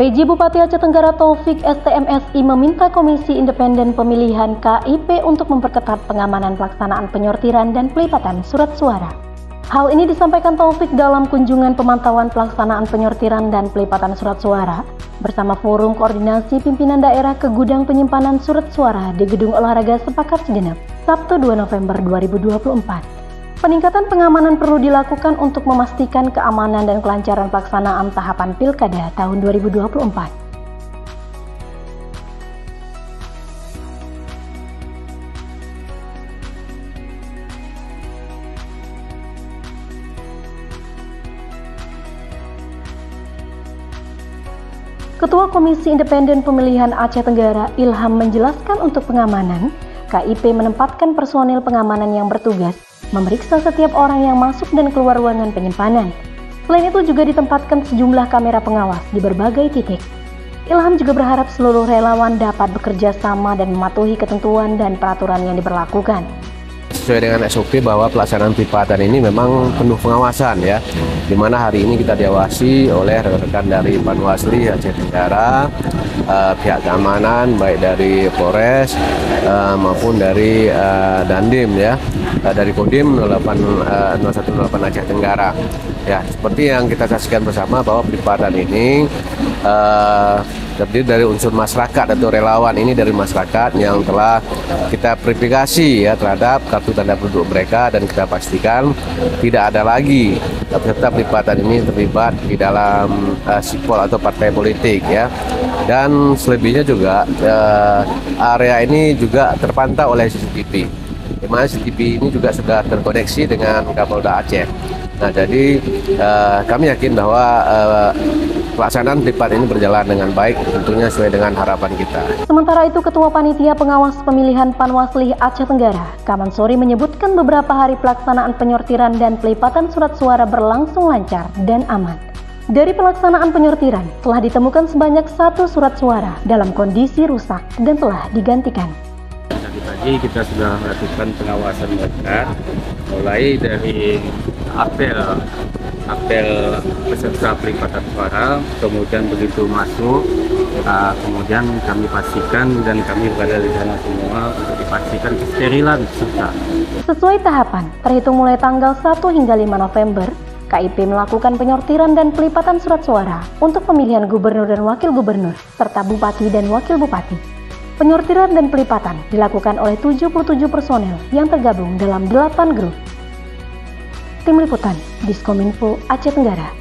PJ Bupati Aceh Tenggara Taufik STMSI meminta Komisi Independen Pemilihan KIP untuk memperketat pengamanan pelaksanaan penyortiran dan pelipatan surat suara. Hal ini disampaikan Taufik dalam kunjungan pemantauan pelaksanaan penyortiran dan pelipatan surat suara bersama Forum Koordinasi Pimpinan Daerah ke Gudang Penyimpanan Surat Suara di Gedung Olahraga Sepakat Segenap, Sabtu 2 November 2024. Peningkatan pengamanan perlu dilakukan untuk memastikan keamanan dan kelancaran pelaksanaan tahapan Pilkada tahun 2024. Ketua Komisi Independen Pemilihan Aceh Tenggara, Ilham, menjelaskan untuk pengamanan, KIP menempatkan personil pengamanan yang bertugas memeriksa setiap orang yang masuk dan keluar ruangan penyimpanan. Selain itu juga ditempatkan sejumlah kamera pengawas di berbagai titik. Ilham juga berharap seluruh relawan dapat bekerja sama dan mematuhi ketentuan dan peraturan yang diberlakukan. Sesuai dengan SOP bahwa pelaksanaan pelipatan ini memang penuh pengawasan ya, di mana hari ini kita diawasi oleh rekan-rekan dari Panwasli Aceh Tenggara, pihak keamanan baik dari Polres maupun dari Dandim ya, dari Kodim 0108 Aceh Tenggara. Ya, seperti yang kita saksikan bersama bahwa pelipatan ini terdiri dari unsur masyarakat atau relawan ini dari masyarakat yang telah kita verifikasi ya terhadap kartu tanda penduduk mereka, dan kita pastikan tidak ada lagi peserta pelipatan ini terlibat di dalam sipol atau partai politik ya. Dan selebihnya juga area ini juga terpantau oleh CCTV, di mana CCTV ini juga sudah terkoneksi dengan Kapolda Aceh. Nah, jadi kami yakin bahwa pelaksanaan pelipatan ini berjalan dengan baik, tentunya sesuai dengan harapan kita. Sementara itu, Ketua Panitia Pengawas Pemilihan Panwasli Aceh Tenggara, Kaman Sori, menyebutkan beberapa hari pelaksanaan penyortiran dan pelipatan surat suara berlangsung lancar dan aman. Dari pelaksanaan penyortiran, telah ditemukan sebanyak 1 surat suara dalam kondisi rusak dan telah digantikan. Tadi pagi kita sudah melakukan pengawasan melekat, mulai dari apel peserta pelipatan suara, kemudian begitu masuk, kemudian kami pastikan dan kami berada di sana semua untuk dipastikan kesterilan peserta. Sesuai tahapan, terhitung mulai tanggal 1 hingga 5 November, KIP melakukan penyortiran dan pelipatan surat suara untuk pemilihan gubernur dan wakil gubernur, serta bupati dan wakil bupati. Penyortiran dan pelipatan dilakukan oleh 77 personel yang tergabung dalam 8 grup. Tim Liputan, Diskominfo Aceh Tenggara.